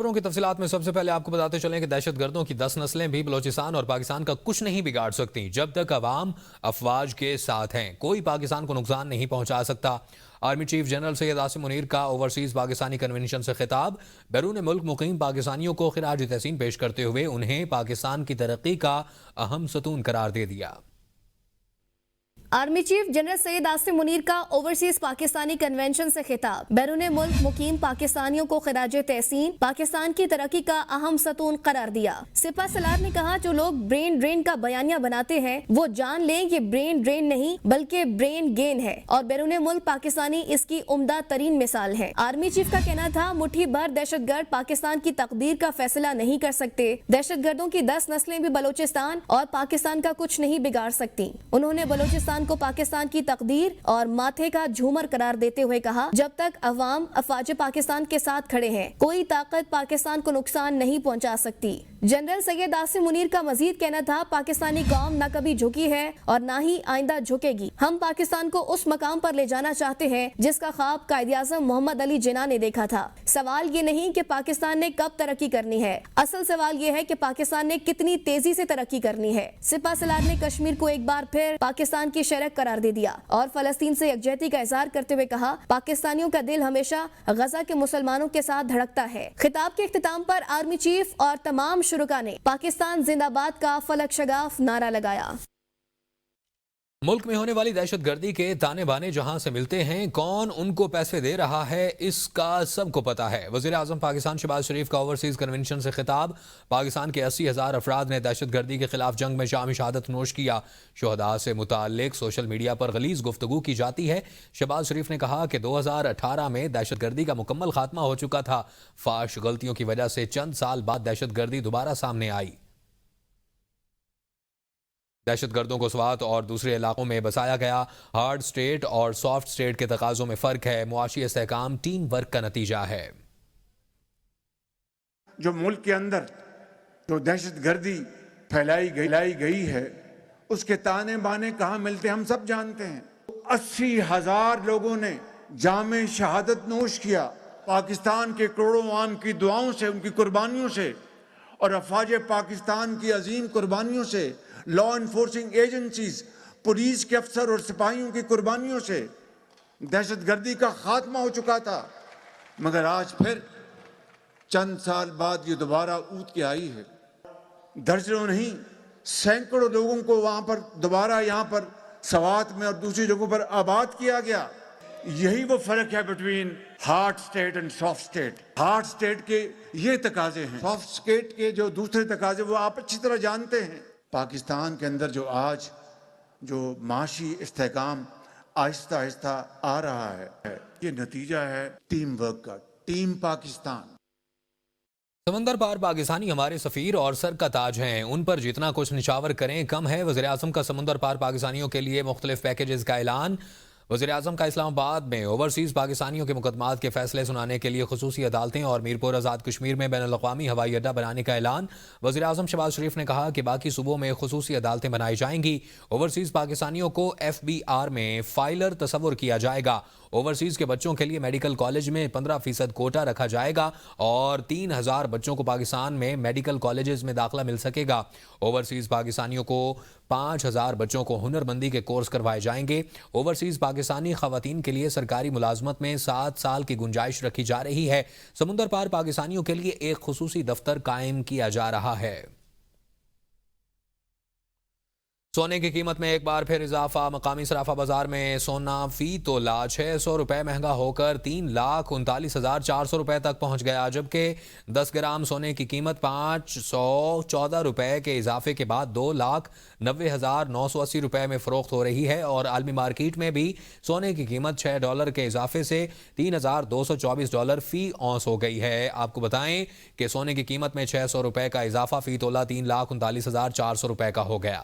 خبروں کی تفصیلات میں سب سے پہلے آپ کو بتاتے چلیں کہ دہشت گردوں کی 10 نسلیں بھی بلوچستان اور پاکستان کا کچھ نہیں بگاڑ سکتی جب تک عوام افواج کے ساتھ ہیں۔ کوئی پاکستان کو نقصان نہیں پہنچا سکتا۔ Army chief general Syed Asim Munir کا اوورسیز پاکستانی کنونشن سے خطاب۔ بیرون ملک مقیم پاکستانیوں کو خراج تحسین پیش کرتے ہوئے انہیں پاکستان کی ترقی کا اہم ستون قرار دے دیا۔ Army chief general Syed Asim Munir کا اوورسیز پاکستانی کنونشن سے خطاب۔ بیرون ملک مقیم پاکستانیوں کو خراج تحسین پاکستان کی ترقی کا اہم ستون قرار دیا۔ سپہ سالار نے کہا جو لوگ برین ڈرین کا بیانیہ بناتے ہیں وہ جان لیں یہ برین ڈرین نہیں بلکہ برین گین ہے اور بیرون ملک پاکستانی اس کی عمدہ ترین مثال ہے۔ آرمی چیف کا کہنا تھا مٹھی بھر دہشت گرد پاکستان کی تقدیر کا فیصلہ نہیں کر سکتے۔ دہشت گردوں کی 10 نسلیں بھی بلوچستان اور پاکستان کا کچھ نہیں بگاڑ سکتی۔ انہوں نے بلوچستان کو پاکستان کی تقدیر اور ماتھے کا جھومر قرار دیتے ہوئے کہا جب تک عوام افواج پاکستان کے ساتھ کھڑے ہیں کوئی طاقت پاکستان کو نقصان نہیں پہنچا سکتی۔ جنرل سید عاصم منیر کا مزید کہنا تھا پاکستانی قوم نہ کبھی جھکی ہے اور نہ ہی آئندہ جھکے گی۔ ہم پاکستان کو اس مقام پر لے جانا چاہتے ہیں جس کا خواب قائد اعظم محمد علی جناح نے دیکھا تھا۔ سوال یہ نہیں کہ پاکستان نے کب ترقی کرنی ہے، اصل سوال یہ ہے کہ پاکستان نے کتنی تیزی سے ترقی کرنی ہے۔ سپہ سالار نے کشمیر کو ایک بار پھر پاکستان کی شرک قرار دے دیا اور فلسطین سے یکجہتی کا اظہار کرتے ہوئے کہا پاکستانیوں کا دل ہمیشہ غزہ کے مسلمانوں کے ساتھ دھڑکتا ہے۔ خطاب کے اختتام پر آرمی چیف اور تمام شرکاء نے پاکستان زندہ باد کا فلک شگاف نعرہ لگایا۔ ملک میں ہونے والی دہشت گردی کے تانے بانے جہاں سے ملتے ہیں کون ان کو پیسے دے رہا ہے اس کا سب کو پتا ہے۔ وزیر اعظم پاکستان شہباز شریف کا اوورسیز کنونشن سے خطاب۔ پاکستان کے 80,000 افراد نے دہشت گردی کے خلاف جنگ میں شام شہادت نوش کیا۔ شہداء سے متعلق سوشل میڈیا پر غلیظ گفتگو کی جاتی ہے۔ شہباز شریف نے کہا کہ 2018 میں دہشت گردی کا مکمل خاتمہ ہو چکا تھا۔ فاش غلطیوں کی وجہ سے چند سال بعد دہشت گردی دوبارہ سامنے آئی۔ دہشت گردوں کو سوات اور دوسرے علاقوں میں بسایا گیا۔ ہارڈ سٹیٹ اور سافٹ سٹیٹ کے تقاضوں میں فرق ہے۔ معاشی استحکام ٹیم ورک کا نتیجہ ہے۔ جو ملک کے اندر جو دہشت گردی پھیلائی گئی ہے اس کے تانے بانے کہاں ملتے ہم سب جانتے ہیں۔ 80,000 لوگوں نے جام شہادت نوش کیا پاکستان کے کروڑوں عوام کی دعاؤں سے، ان کی قربانیوں سے اور افواج پاکستان کی عظیم قربانیوں سے، لا انفورسنگ ایجنسیز، پولیس کے افسر اور سپاہیوں کی قربانیوں سے دہشت گردی کا خاتمہ ہو چکا تھا، مگر آج پھر چند سال بعد یہ دوبارہ اٹھ کے آئی ہے۔ درجنوں نہیں سینکڑوں لوگوں کو وہاں پر دوبارہ یہاں پر سوات میں اور دوسری جگہوں پر آباد کیا گیا۔ یہی وہ فرق ہے between hard state and soft state. Hard state کے یہ تقاضے ہیں، سافٹ سٹیٹ کے جو دوسرے تقاضے وہ آپ اچھی طرح جانتے ہیں۔ پاکستان کے اندر جو آج جو معاشی استحکام آہستہ آہستہ آ رہا ہے یہ نتیجہ ہے ٹیم ورک کا، ٹیم پاکستان۔ سمندر پار پاکستانی ہمارے سفیر اور سر کا تاج ہیں، ان پر جتنا کچھ نچاور کریں کم ہے۔ وزیر اعظم کا سمندر پار پاکستانیوں کے لیے مختلف پیکیجز کا اعلان۔ وزیر اعظم کا اسلام آباد میں اوورسیز پاکستانیوں کے مقدمات کے فیصلے سنانے کے لیے خصوصی عدالتیں اور میرپور آزاد کشمیر میں بین الاقوامی ہوائی اڈہ بنانے کا اعلان۔ وزیر اعظم شہباز شریف نے کہا کہ باقی صوبوں میں خصوصی عدالتیں بنائی جائیں گی۔ اوورسیز پاکستانیوں کو FBR میں فائلر تصور کیا جائے گا۔ اوورسیز کے بچوں کے لیے میڈیکل کالج میں 15% کوٹا رکھا جائے گا اور 3,000 بچوں کو پاکستان میں میڈیکل کالجز میں داخلہ مل سکے گا۔ اوورسیز پاکستانیوں کو 5,000 بچوں کو ہنر مندی کے کورس کروائے جائیں گے۔ اوورسیز پاکستانی خواتین کے لیے سرکاری ملازمت میں 7 سال کی گنجائش رکھی جا رہی ہے۔ سمندر پار پاکستانیوں کے لیے ایک خصوصی دفتر قائم کیا جا رہا ہے۔ سونے کی قیمت میں ایک بار پھر اضافہ۔ مقامی صرافہ بازار میں سونا فی تولہ 600 روپے مہنگا ہو کر 3,39,400 روپے تک پہنچ گیا، جبکہ 10 گرام سونے کی قیمت 514 روپے کے اضافے کے بعد 2,90,980 روپے میں فروخت ہو رہی ہے اور عالمی مارکیٹ میں بھی سونے کی قیمت $6 کے اضافے سے $3,224 فی اونس ہو گئی ہے۔ آپ کو بتائیں کہ سونے کی قیمت میں 600 روپے کا اضافہ فی تولہ 3,39,400 روپے کا ہو گیا۔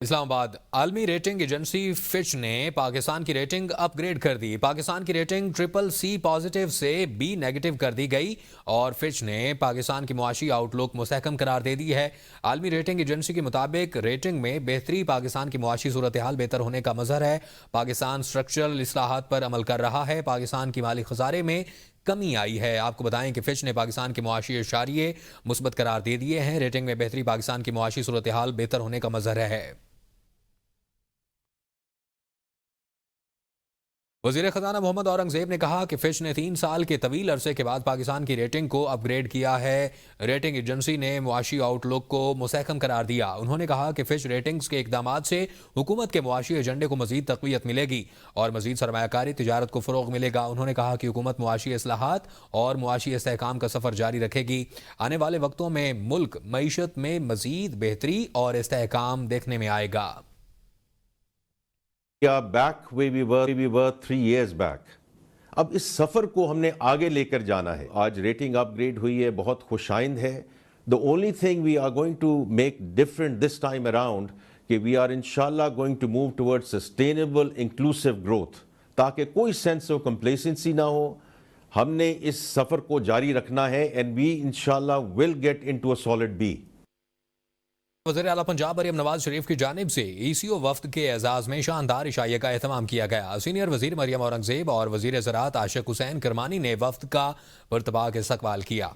اسلام آباد عالمی ریٹنگ ایجنسی فچ نے پاکستان کی ریٹنگ اپ گریڈ کر دی۔ پاکستان کی ریٹنگ CCC پازیٹیو سے B نیگیٹو کر دی گئی اور فچ نے پاکستان کی معاشی آؤٹ لک مستحکم قرار دے دی ہے۔ عالمی ریٹنگ ایجنسی کے مطابق ریٹنگ میں بہتری پاکستان کی معاشی صورتحال بہتر ہونے کا مظہر ہے۔ پاکستان سٹرکچرل اصلاحات پر عمل کر رہا ہے۔ پاکستان کی مالی خسارے میں کمی آئی ہے۔ آپ کو بتائیں کہ فچ نے پاکستان کے معاشی اشاریے مثبت قرار دے دیے ہیں۔ ریٹنگ میں بہتری پاکستان کی معاشی صورتحال بہتر ہونے کا مظہر ہے۔ وزیر خزانہ محمد اورنگزیب نے کہا کہ فچ نے 3 سال کے طویل عرصے کے بعد پاکستان کی ریٹنگ کو اپ گریڈ کیا ہے۔ ریٹنگ ایجنسی نے معاشی آؤٹ لک کو مستحکم قرار دیا۔ انہوں نے کہا کہ فچ ریٹنگز کے اقدامات سے حکومت کے معاشی ایجنڈے کو مزید تقویت ملے گی اور مزید سرمایہ کاری تجارت کو فروغ ملے گا۔ انہوں نے کہا کہ حکومت معاشی اصلاحات اور معاشی استحکام کا سفر جاری رکھے گی۔ آنے والے وقتوں میں ملک معیشت میں مزید بہتری اور استحکام دیکھنے میں آئے گا۔ back where we were 3 years back. اب اس سفر کو ہم نے آگے لے کر جانا ہے۔ آج ریٹنگ اپ گریڈ ہوئی ہے، بہت خوش آئند ہے۔ The only thing we are going to make different this time around کہ we are inshallah going to move towards sustainable inclusive growth تاکہ کوئی sense of complacency نہ ہو۔ ہم نے اس سفر کو جاری رکھنا ہے and we inshallah will get into a solid B. وزیر اعلیٰ پنجاب مریم نواز شریف کی جانب سے ECO وفد کے اعزاز میں شاندار عشائیہ کا اہتمام کیا گیا۔ سینئر وزیر مریم اورنگزیب اور وزیر زراعت عاشق حسین کرمانی نے وفد کا پرتپاک استقبال کیا۔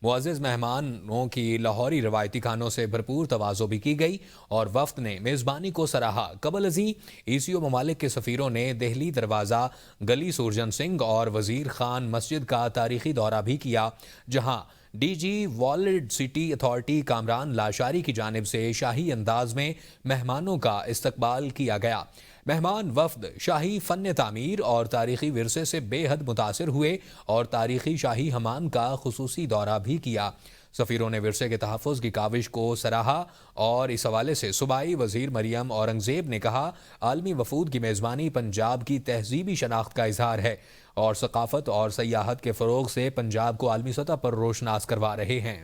معزز مہمانوں کی لاہوری روایتی کھانوں سے بھرپور تواضع بھی کی گئی اور وفد نے میزبانی کو سراہا۔ قبل ازیں ECO ممالک کے سفیروں نے دہلی دروازہ، گلی سورجن سنگھ اور وزیر خان مسجد کا تاریخی دورہ بھی کیا، جہاں DG walled city authority Kamran Lashari کی جانب سے شاہی انداز میں مہمانوں کا استقبال کیا گیا۔ مہمان وفد شاہی فن تعمیر اور تاریخی ورثے سے بے حد متاثر ہوئے اور تاریخی شاہی حمام کا خصوصی دورہ بھی کیا۔ سفیروں نے ورثے کے تحفظ کی کاوش کو سراہا اور اس حوالے سے صوبائی وزیر مریم اورنگزیب نے کہا، عالمی وفود کی میزبانی پنجاب کی تہذیبی شناخت کا اظہار ہے اور ثقافت اور سیاحت کے فروغ سے پنجاب کو عالمی سطح پر روشناس کروا رہے ہیں۔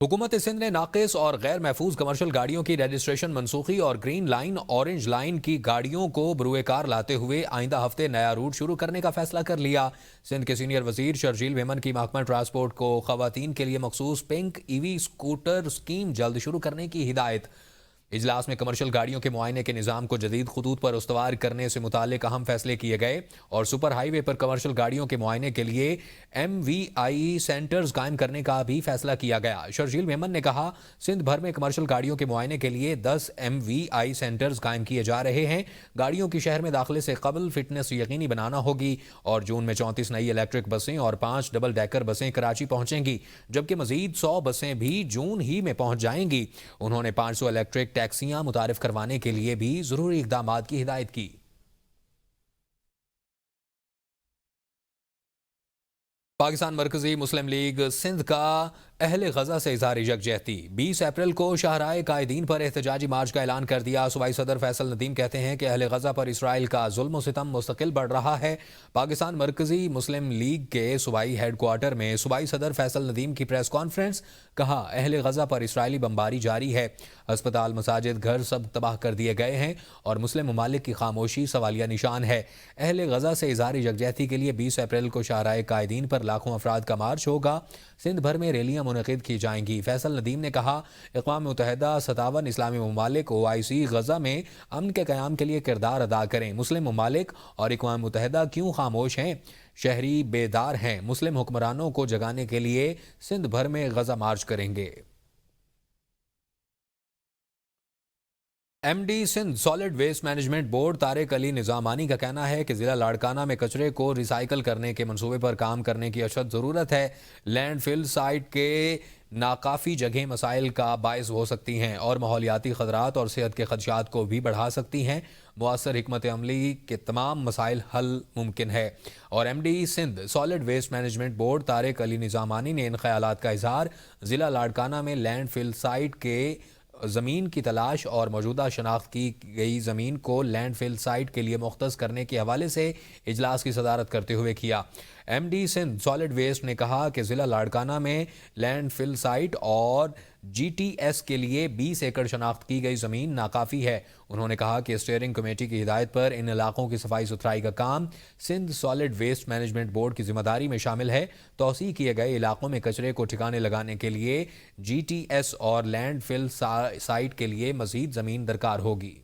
حکومت سندھ نے ناقص اور غیر محفوظ کمرشل گاڑیوں کی رجسٹریشن منسوخی اور گرین لائن اورنج لائن کی گاڑیوں کو بروئے کار لاتے ہوئے آئندہ ہفتے نیا روٹ شروع کرنے کا فیصلہ کر لیا۔ سندھ کے سینئر وزیر شرجیل ویمن کی محکمہ ٹرانسپورٹ کو خواتین کے لیے مخصوص پنک EV اسکوٹر اسکیم جلد شروع کرنے کی ہدایت۔ اجلاس میں کمرشل گاڑیوں کے معائنے کے نظام کو جدید خطوط پر استوار کرنے سے متعلق اہم فیصلے کیے گئے اور سپر ہائی وے پر کمرشل گاڑیوں کے معائنے کے لیے MVI سینٹرز قائم کرنے کا بھی فیصلہ کیا گیا۔ شرجیل میمن نے کہا، سندھ بھر میں کمرشل گاڑیوں کے معائنے کے لیے 10 MVI سینٹرز قائم کیے جا رہے ہیں۔ گاڑیوں کی شہر میں داخلے سے قبل فٹنس یقینی بنانا ہوگی اور جون میں 34 نئی الیکٹرک بسیں اور 5 ڈبل ڈیکر بسیں کراچی پہنچیں گی، جبکہ مزید 100 بسیں بھی جون ہی میں پہنچ جائیں گی۔ انہوں نے 500 الیکٹرک ٹیکسیاں متعارف کروانے کے لیے بھی ضروری اقدامات کی ہدایت کی۔ پاکستان مرکزی مسلم لیگ سندھ کا اہل غزہ سے اظہار یکجہتی۔ 20 اپریل کو شاہراہ قائدین پر احتجاجی مارچ کا اعلان کر دیا۔ صوبائی صدر فیصل ندیم کہتے ہیں کہ اہل غزہ پر اسرائیل کا ظلم و ستم مستقل بڑھ رہا ہے۔ پاکستان مرکزی مسلم لیگ کے صوبائی ہیڈ کوارٹر میں صوبائی صدر فیصل ندیم کی پریس کانفرنس، کہا اہل غزہ پر اسرائیلی بمباری جاری ہے، اسپتال، مساجد، گھر سب تباہ کر دیے گئے ہیں اور مسلم ممالک کی خاموشی سوالیہ نشان ہے۔ اہل غزہ سے اظہار یکجہتی کے لیے 20 اپریل کو شاہراہ قائدین پر لاکھوں افراد کا مارچ ہوگا۔ سندھ بھر میں ریلیاں منعقد کی جائیں گی۔ فیصل ندیم نے کہا، اقوام متحدہ 57 اسلامی ممالک OIC غزہ میں امن کے قیام کے لیے کردار ادا کریں۔ مسلم ممالک اور اقوام متحدہ کیوں خاموش ہیں؟ شہری بیدار ہیں۔ مسلم حکمرانوں کو جگانے کے لیے سندھ بھر میں غزہ مارچ کریں گے۔ MD Sindh solid waste management board Tariq Ali Nizamani کا کہنا ہے کہ ضلع لاڑکانہ میں کچرے کو ریسائیکل کرنے کے منصوبے پر کام کرنے کی اشد ضرورت ہے۔ لینڈ فل سائٹ کے ناکافی جگہیں مسائل کا باعث ہو سکتی ہیں اور ماحولیاتی خطرات اور صحت کے خدشات کو بھی بڑھا سکتی ہیں۔ مؤثر حکمت عملی کے تمام مسائل حل ممکن ہے اور MD Sindh solid waste management board Tariq Ali Nizamani نے ان خیالات کا اظہار ضلع لاڑکانہ میں لینڈ فل سائٹ کے زمین کی تلاش اور موجودہ شناخت کی گئی زمین کو لینڈ فل سائٹ کے لیے مختص کرنے کے حوالے سے اجلاس کی صدارت کرتے ہوئے کیا۔ MD سندھ سالڈ ویسٹ نے کہا کہ ضلع لاڑکانہ میں لینڈ فل سائٹ اور GTS کے لیے 20 ایکڑ شناخت کی گئی زمین ناکافی ہے. انہوں نے کہا کہ اسٹیئرنگ کمیٹی کی ہدایت پر ان علاقوں کی صفائی ستھرائی کا کام Sindh solid waste management board کی ذمہ داری میں شامل ہے. توسیع کیے گئے علاقوں میں کچرے کو ٹھکانے لگانے کے لیے GTS اور لینڈ فل سائٹ کے لیے مزید زمین درکار ہوگی.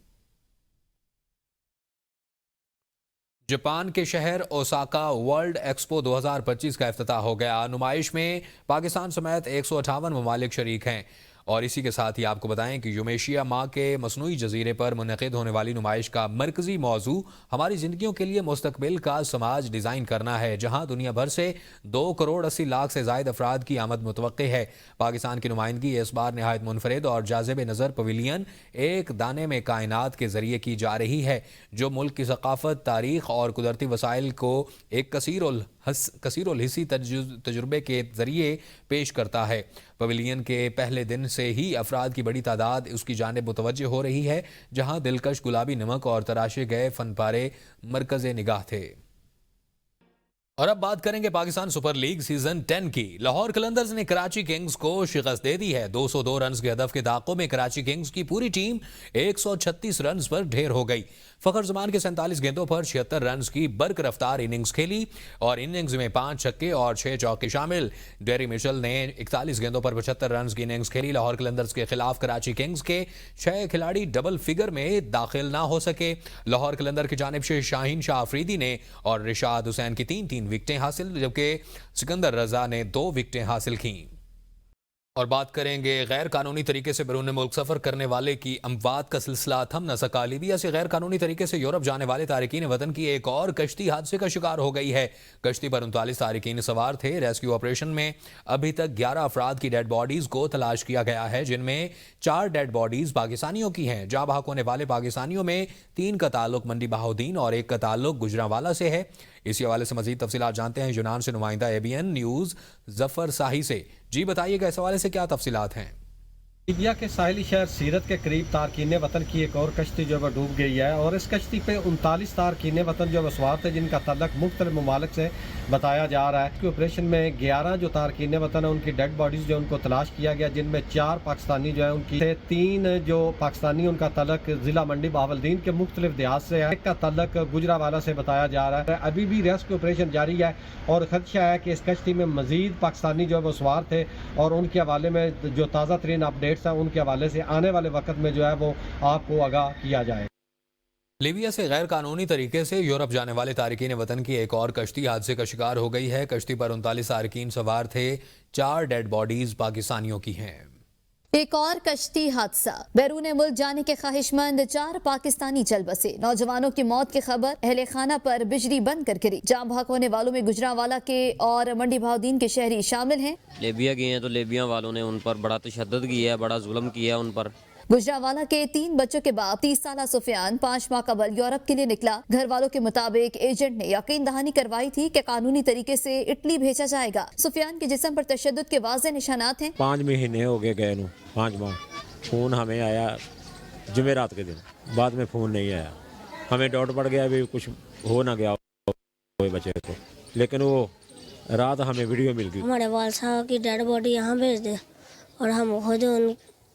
جاپان کے شہر اوساکا ورلڈ ایکسپو 2025 کا افتتاح ہو گیا. نمائش میں پاکستان سمیت 158 ممالک شریک ہیں. اور اسی کے ساتھ ہی آپ کو بتائیں کہ یومیشیا ماں کے مصنوعی جزیرے پر منعقد ہونے والی نمائش کا مرکزی موضوع ہماری زندگیوں کے لیے مستقبل کا سماج ڈیزائن کرنا ہے، جہاں دنیا بھر سے 2 کروڑ 80 لاکھ سے زائد افراد کی آمد متوقع ہے. پاکستان کی نمائندگی اس بار نہایت منفرد اور جاذب نظر پویلین ایک دانے میں کائنات کے ذریعے کی جا رہی ہے، جو ملک کی ثقافت، تاریخ اور قدرتی وسائل کو ایک کثیر الحصی تجربے کے ذریعے پیش کرتا ہے. پویلین کے پہلے دن سے ہی افراد کی بڑی تعداد اس کی جانب متوجہ ہو رہی ہے، جہاں دلکش گلابی نمک اور تراشے گئے فن پارے مرکز نگاہ تھے. اور اب بات کریں گے پاکستان سپر لیگ سیزن 10 کی. لاہور قلندرز نے کراچی کنگز کو شکست دے دی ہے. 202 رنز کے ہدف کے تعاقب میں کراچی کنگز کی پوری ٹیم 136 رنز پر ڈھیر ہو گئی. فخر زمان کے 47 گیندوں پر 76 رنز کی برق رفتار اننگز کھیلی اور اننگز میں 5 چھکے اور 6 چوکے شامل. ڈیری مچل نے 41 گیندوں پر 75 رنز کی اننگز کھیلی. لاہور قلندرز کے خلاف کراچی کنگز کے 6 کھلاڑی ڈبل فگر میں داخل نہ ہو سکے. لاہور قلندر کی جانب سے شاہین شاہ آفریدی نے اور رشاد حسین کی 3 وکٹیں حاصل، جبکہ سکندر رضا نے 2 وکٹیں حاصل کیں. اور بات کریں گے غیر قانونی طریقے سے بیرون ملک سفر کرنے والے کی اموات کا سلسلہ تھم نہ سکا. لیبیا سے غیر قانونی طریقے سے یورپ جانے والے تارکین وطن کی ایک اور کشتی حادثے کا شکار ہو گئی ہے. کشتی پر 39 تارکین سوار تھے. ریسکیو آپریشن میں ابھی تک 11 افراد کی ڈیڈ باڈیز کو تلاش کیا گیا ہے، جن میں 4 ڈیڈ باڈیز پاکستانیوں کی ہیں. جاں بحق ہونے والے پاکستانیوں میں 3 کا تعلق منڈی بہاؤدین اور 1 کا تعلق گجرانوالہ سے ہے. اسی حوالے سے مزید تفصیلات جانتے ہیں یونان سے نمائندہ ABN نیوز ظفر ساہی سے. جی بتائیے گا اس حوالے سے کیا تفصیلات ہیں؟ لیبیا کے ساحلی شہر سیرت کے قریب تارکین وطن کی ایک اور کشتی جو ہے ڈوب گئی ہے، اور اس کشتی پہ 39 تارکین وطن جو سوار تھے، جن کا تعلق مختلف ممالک سے بتایا جا رہا ہے. آپریشن میں 11 جو تارکین وطن ہیں ان کی ڈیڈ باڈیز جو ان کو تلاش کیا گیا، جن میں 4 پاکستانی جو ہیں ان کی 3 جو پاکستانی ان کا تعلق ضلع منڈی بہاولدین کے مختلف دیہات سے ہے، 1 کا تعلق گجرانوالہ سے بتایا جا رہا ہے. ابھی بھی ریسکیو آپریشن جاری ہے اور خدشہ ہے کہ اس کشتی میں مزید پاکستانی جو ہے وہ سوار تھے، اور ان کے حوالے میں جو تازہ ترین اپڈیٹس ہیں ان کے حوالے سے آنے والے وقت میں جو ہے وہ آپ کو آگاہ کیا جائے. لیبیا سے غیر قانونی طریقے سے یورپ جانے والے تارکین وطن کی ایک اور کشتی حادثے کا شکار ہو گئی ہے. کشتی پر 39 تارکین سوار تھے. 4 ڈیڈ باڈیز پاکستانیوں کی ہیں. ایک اور کشتی حادثہ. بیرون ملک جانے کے خواہش مند 4 پاکستانی چل بسے. نوجوانوں کی موت کی خبر. اہل خانہ پر بجلی بند کر گری. جاں بحق ہونے والوں میں گجرانوالہ کے اور منڈی بہاؤدین کے شہری شامل ہیں. لیبیا گئے ہیں تو لیبیا والوں نے ان پر بڑا تشدد کیا ہے، بڑا ظلم کیا ہے ان پر. گجرانوالہ کے 3 بچوں کے باپ 30 سالہ سفیان 5 ماہ قبل یورپ کے لیے نکلا. گھر والوں کے مطابق ایجنٹ نے یقین دہانی کروائی تھی کہ قانونی طریقے سے اٹلی بھیجا جائے گا. سفیان کے جسم پر تشدد کے واضح نشانات ہیں. 5 مہینے ہو گئے نو 5 ماہ. فون ہمیں آیا جمعرات کے دن، بعد میں فون نہیں آیا. ہمیں ڈاؤٹ پڑ گیا بھی کچھ ہو نہ گیا بچے کو، لیکن وہ رات ہمیں ویڈیو مل گئی. ہمارے والد صاحب کی ڈیڈ باڈی یہاں بھیج دے اور ہم خود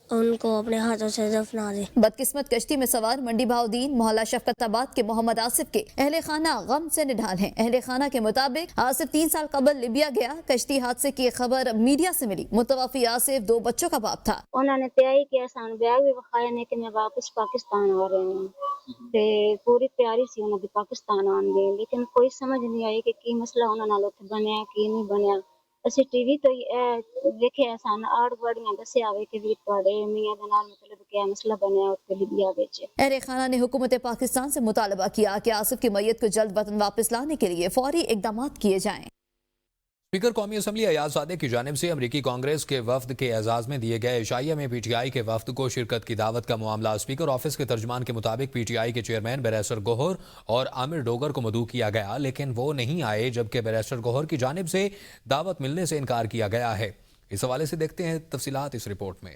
ان کو اپنے ہاتھوں سے دفنا دیں. بدقسمت کشتی میں سوار منڈی بہاؤدین محلہ شفقت آباد کے محمد آصف کے اہل خانہ غم سے نڈھال ہیں. اہل خانہ کے مطابق آصف 3 سال قبل لیبیا گیا. کشتی حادثے کی خبر میڈیا سے ملی. متوفی آصف 2 بچوں کا باپ تھا. انہوں نے تیاری کیا، سان بیگ بھی بخایا نہیں کہ میں واپس پاکستان آ رہے ہوں. پوری تیاری سی انہوں نے پاکستان آن دی، لیکن کوئی سمجھ نہیں آئی کہ کی مسئلہ انہوں نے بنیا کی نہیں بنیا. اسی ٹی وی تو دیکھے سان آڑ بڑیاں دسے آوے کہ بھی پڑے میاں دے نال مطلب کیا مسئلہ بنیا اتنے لیبیا وچ. اہل خانہ نے حکومت پاکستان سے مطالبہ کیا کہ آصف کی میت کو جلد وطن واپس لانے کے لیے فوری اقدامات کیے جائیں. اسپیکر قومی اسمبلی ایاز زادہ کی جانب سے امریکی کانگریس کے وفد کے اعزاز میں دیے گئے عشائیہ میں PTI کے وفد کو شرکت کی دعوت کا معاملہ اسپیکر آفس کے ترجمان کے مطابق PTI کے چیئرمین بیریسٹر گوہر اور عامر ڈوگر کو مدعو کیا گیا، لیکن وہ نہیں آئے، جبکہ بیریسٹر گوہر کی جانب سے دعوت ملنے سے انکار کیا گیا ہے. اس حوالے سے دیکھتے ہیں تفصیلات اس رپورٹ میں.